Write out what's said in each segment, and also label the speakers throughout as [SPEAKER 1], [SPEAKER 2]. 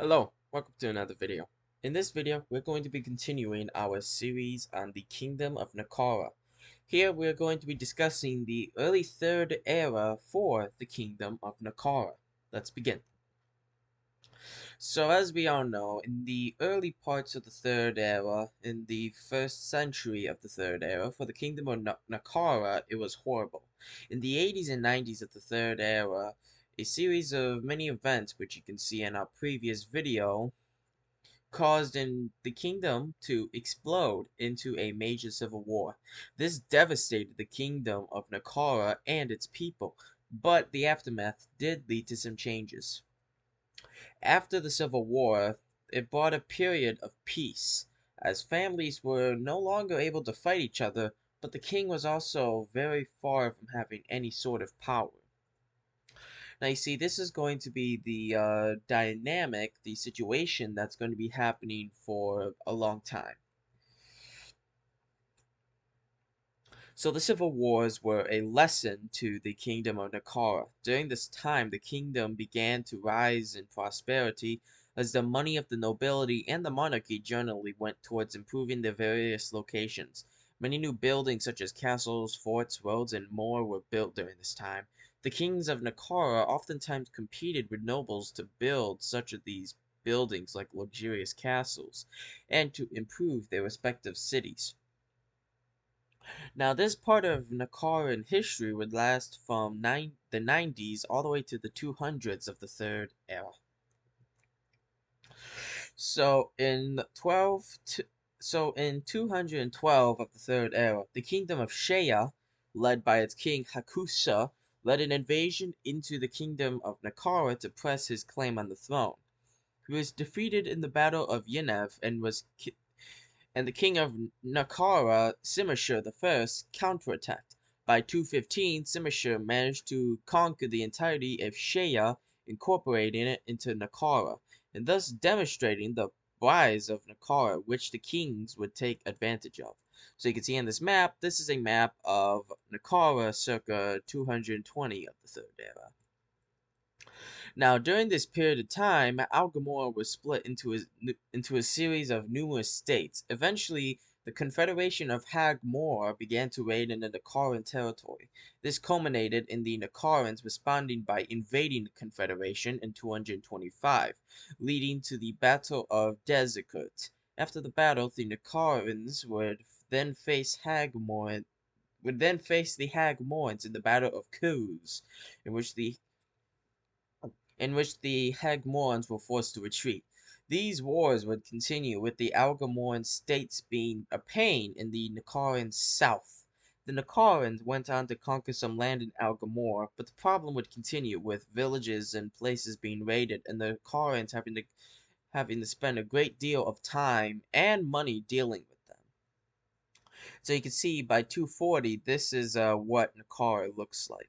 [SPEAKER 1] Hello, welcome to another video. In this video, we're going to be continuing our series on the Kingdom of Nakara. Here, we're going to be discussing the early Third Era for the Kingdom of Nakara. Let's begin. So, as we all know, in the early parts of the Third Era, in the first century of the Third Era, for the Kingdom of Nakara, it was horrible. In the 80s and 90s of the Third Era, a series of many events, which you can see in our previous video, caused the kingdom to explode into a major civil war. This devastated the kingdom of Nakara and its people, but the aftermath did lead to some changes. After the civil war, it brought a period of peace, as families were no longer able to fight each other, but the king was also very far from having any sort of power. Now, you see, this is going to be the dynamic, the situation that's going to be happening for a long time. So the civil wars were a lesson to the kingdom of Nakara. During this time, the kingdom began to rise in prosperity as the money of the nobility and the monarchy generally went towards improving their various locations. Many new buildings such as castles, forts, roads, and more were built during this time. The kings of Nakara oftentimes competed with nobles to build such of these buildings like luxurious castles and to improve their respective cities. Now, this part of Nakaran history would last from the 90s all the way to the 200s of the Third Era. So in 212 of the Third Era, the kingdom of Shea, led by its king Hakusa, led an invasion into the kingdom of Nakara to press his claim on the throne. He was defeated in the Battle of Yenev and the king of Nakara, Simashur I, counterattacked. By 215, Simashur managed to conquer the entirety of Shea, incorporating it into Nakara, and thus demonstrating the rise of Nakara, which the kings would take advantage of. So you can see on this map, this is a map of Nakara circa 220 of the Third Era. Now, during this period of time, Algamore was split into a series of numerous states. Eventually, the Confederation of Hag-Mor began to raid into Nakaran territory. This culminated in the Nakarans responding by invading the Confederation in 225, leading to the Battle of Desicurt. After the battle, the Nakarans would then face the Hag-Morans in the Battle of Kuruz, in which the Hagmorans were forced to retreat. These wars would continue, with the Algamoran states being a pain in the Nakaran south. The Nakarans went on to conquer some land in Algamor, but the problem would continue, with villages and places being raided, and the Nakarans having to spend a great deal of time and money dealing with them. So you can see by 240, this is what Nakara looks like.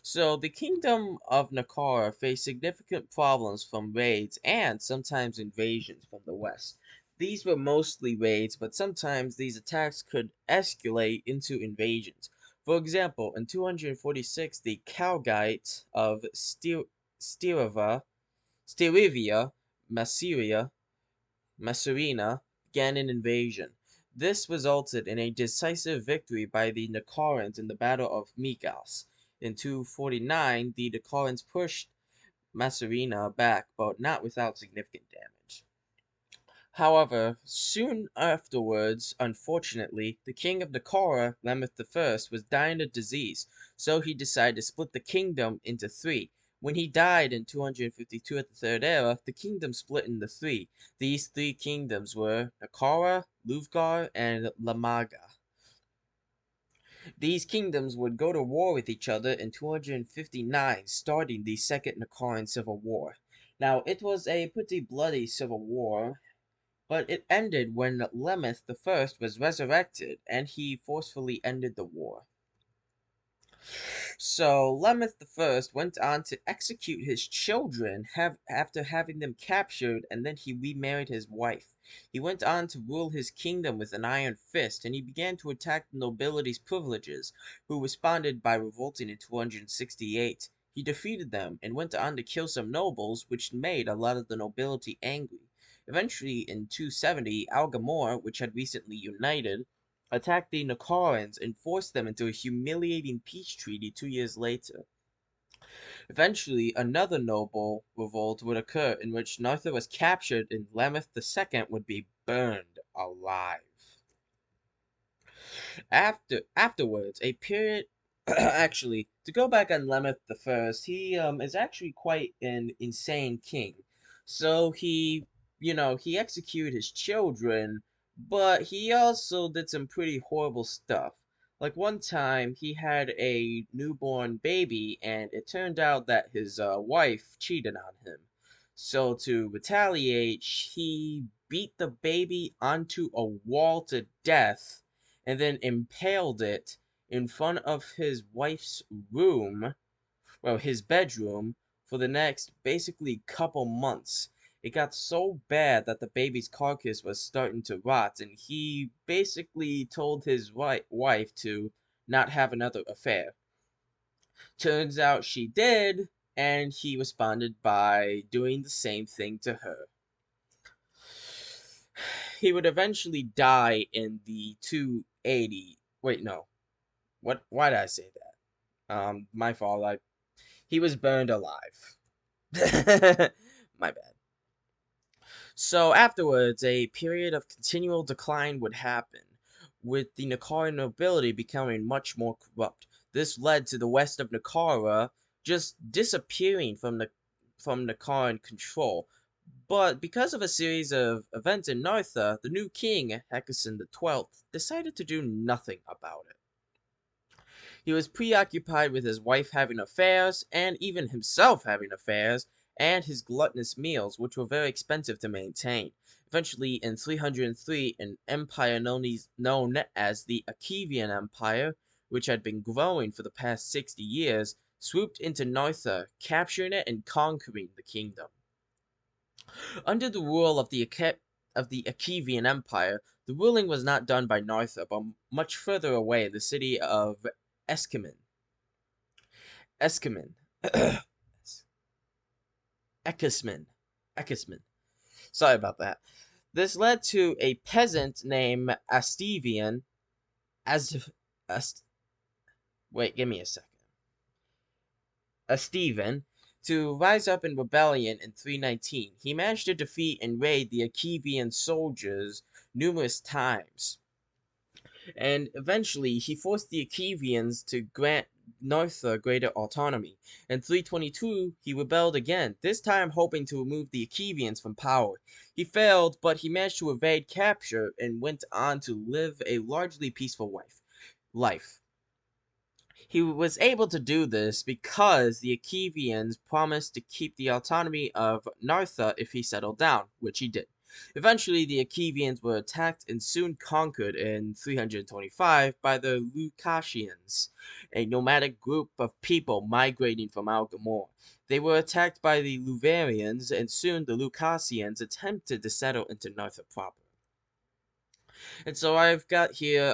[SPEAKER 1] So the kingdom of Nakara faced significant problems from raids and sometimes invasions from the west. These were mostly raids, but sometimes these attacks could escalate into invasions. For example, in 246, the Calgite of Stirivia, Massurina, began an invasion. This resulted in a decisive victory by the Nakarans in the Battle of Migas. In 249, the Nakarans pushed Massurina back, but not without significant damage. However, soon afterwards, unfortunately, the king of Nakara, Lemeth I, was dying of disease, so he decided to split the kingdom into three. When he died in 252 at the Third Era, the kingdom split into three. These three kingdoms were Nakara, Luvgar, and Lamaga. These kingdoms would go to war with each other in 259, starting the Second Nakaran Civil War. Now, it was a pretty bloody civil war, but it ended when Lemeth I was resurrected, and he forcefully ended the war. So Lemeth I went on to execute his children after having them captured, and then he remarried his wife. He went on to rule his kingdom with an iron fist, and he began to attack the nobility's privileges, who responded by revolting in 268. he defeated them and went on to kill some nobles, which made a lot of the nobility angry. Eventually, in 270, Algamore, which had recently united, attacked the Nakarans and forced them into a humiliating peace treaty 2 years later. Eventually, another noble revolt would occur in which Nartha was captured and Lameth II would be burned alive. Afterwards, a period actually, to go back on Lameth I, he is actually quite an insane king. So he executed his children, but he also did some pretty horrible stuff. Like one time, he had a newborn baby, and it turned out that his wife cheated on him. So to retaliate, he beat the baby onto a wall to death and then impaled it in front of his wife's room, well, his bedroom, for the next basically couple months. It got so bad that the baby's carcass was starting to rot, and he basically told his wife to not have another affair. Turns out she did, and he responded by doing the same thing to her. He would eventually die in the 280. Wait, no. What? Why did I say that? My fault. He was burned alive. My bad. So afterwards, a period of continual decline would happen, with the Nakara nobility becoming much more corrupt. This led to the west of Nakara just disappearing from Nakaran control. But because of a series of events in Nartha, the new king, Hekison XII, decided to do nothing about it. He was preoccupied with his wife having affairs, and even himself having affairs, and his gluttonous meals, which were very expensive to maintain. Eventually, in 303, an empire known as the Achaevian Empire, which had been growing for the past 60 years, swooped into Nartha, capturing it and conquering the kingdom. Under the rule of the Achaevian Empire, the ruling was not done by Nartha, but much further away in the city of Eschamin. Eschamin. Echisman. Echisman. Sorry about that. This led to a peasant named Astevian. As Ast, wait, give me a second. Astevan to rise up in rebellion in 319. He managed to defeat and raid the Achaevian soldiers numerous times. And eventually he forced the Achaevians to grant Nartha greater autonomy. In 322, he rebelled again, this time hoping to remove the Achaevians from power. He failed, but he managed to evade capture and went on to live a largely peaceful life. He was able to do this because the Achaevians promised to keep the autonomy of Nartha if he settled down, which he did. Eventually, the Achaevians were attacked and soon conquered in 325 by the Lucasians, a nomadic group of people migrating from Algamore. They were attacked by the Luvarians, and soon the Lucasians attempted to settle into Nartha proper. And so I've got here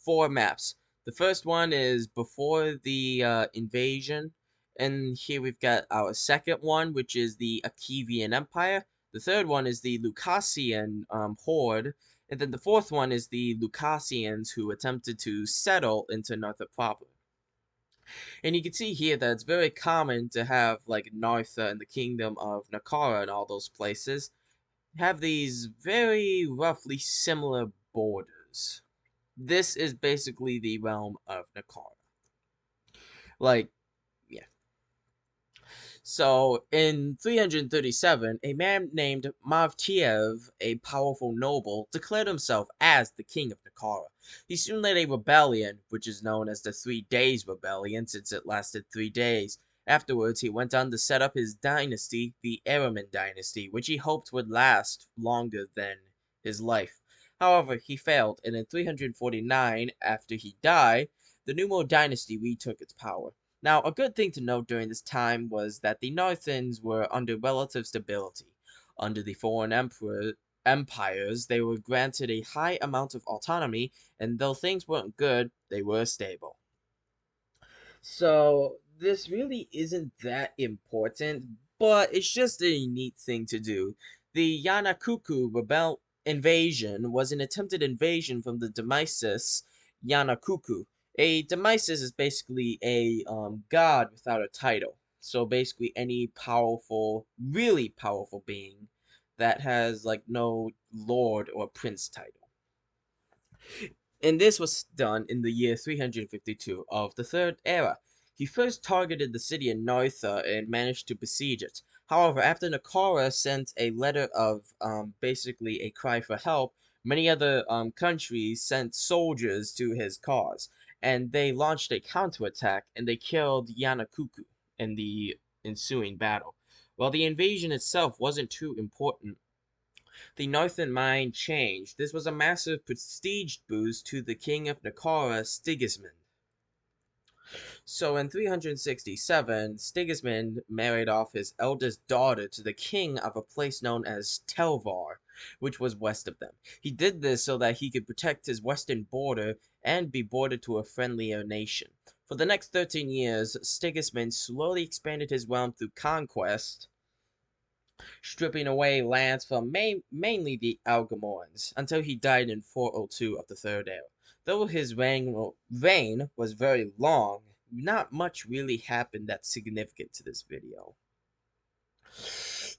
[SPEAKER 1] 4 maps. The first one is before the invasion, and here we've got our second one, which is the Achaevian Empire. The third one is the Lucasian horde, and then the fourth one is the Lucasians who attempted to settle into Nartha proper. And you can see here that it's very common to have like Nartha and the Kingdom of Nakara and all those places have these very roughly similar borders. This is basically the realm of Nakara. Like, yeah. So, in 337, a man named Mavtiev, a powerful noble, declared himself as the king of Nakara. He soon led a rebellion, which is known as the 3 Days Rebellion, since it lasted 3 days. Afterwards, he went on to set up his dynasty, the Araman dynasty, which he hoped would last longer than his life. However, he failed, and in 349, after he died, the Numo dynasty retook its power. Now, a good thing to note during this time was that the Narthans were under relative stability. Under the foreign empires, they were granted a high amount of autonomy, and though things weren't good, they were stable. So, this really isn't that important, but it's just a neat thing to do. The Yanakuku rebel invasion was an attempted invasion from the Demesis Yanakuku. A Demesis is basically a god without a title. So basically, any powerful, really powerful being that has like no lord or prince title. And this was done in the year 352 of the Third Era. He first targeted the city of Nartha and managed to besiege it. However, after Nakara sent a letter of basically a cry for help, many other countries sent soldiers to his cause, and they launched a counterattack and they killed Yanakuku in the ensuing battle. While the invasion itself wasn't too important, the northern mind changed. This was a massive prestige boost to the king of Nakara, Sigismund. So in 367, Sigismund married off his eldest daughter to the king of a place known as Telvar, which was west of them. He did this so that he could protect his western border and be bordered to a friendlier nation. For the next 13 years, Sigismund slowly expanded his realm through conquest, stripping away lands from mainly the Algamorans, until he died in 402 of the Third Era. Though his reign was very long, not much really happened that's significant to this video.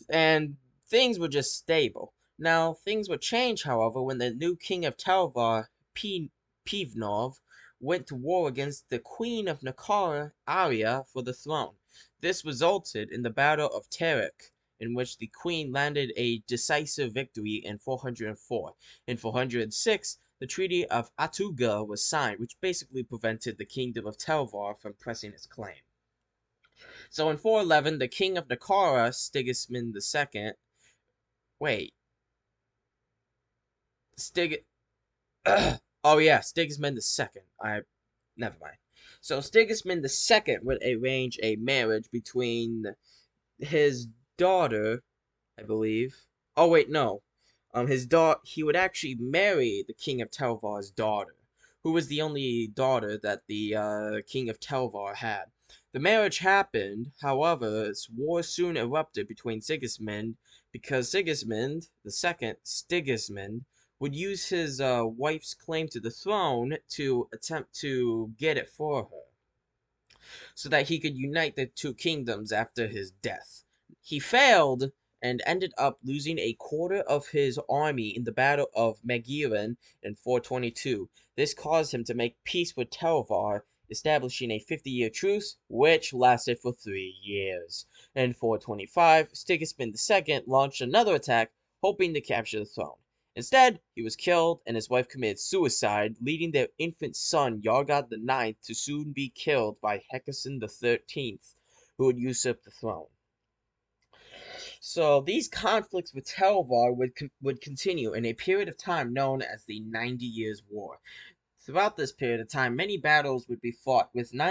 [SPEAKER 1] And things were just stable. Now, things would change, however, when the new king of Talvar, Pivnov, went to war against the queen of Nakara, Arya, for the throne. This resulted in the Battle of Terek, in which the queen landed a decisive victory in 404. In 406, the Treaty of Atuga was signed, which basically prevented the kingdom of Telvar from pressing its claim. So in 411, the king of Nakara, Sigismund II, wait, Stig, oh yeah, Sigismund II. Never mind. So Sigismund II would arrange a marriage between his daughter, I believe. Oh wait, no. His daughter. He would actually marry the king of Telvar's daughter, who was the only daughter that the king of Telvar had. The marriage happened, however, war soon erupted between Sigismund because Sigismund II, Sigismund, would use his wife's claim to the throne to attempt to get it for her, so that he could unite the two kingdoms after his death. He failed and ended up losing a quarter of his army in the Battle of Magiran in 422. This caused him to make peace with Telvar, establishing a 50-year truce, which lasted for 3 years. In 425, Sigismund II launched another attack, hoping to capture the throne. Instead, he was killed and his wife committed suicide, leading their infant son Yargod IX to soon be killed by Hekison XIII, who would usurp the throne. So these conflicts with Telvar would continue in a period of time known as the 90 Years' War. Throughout this period of time, many battles would be fought, with neither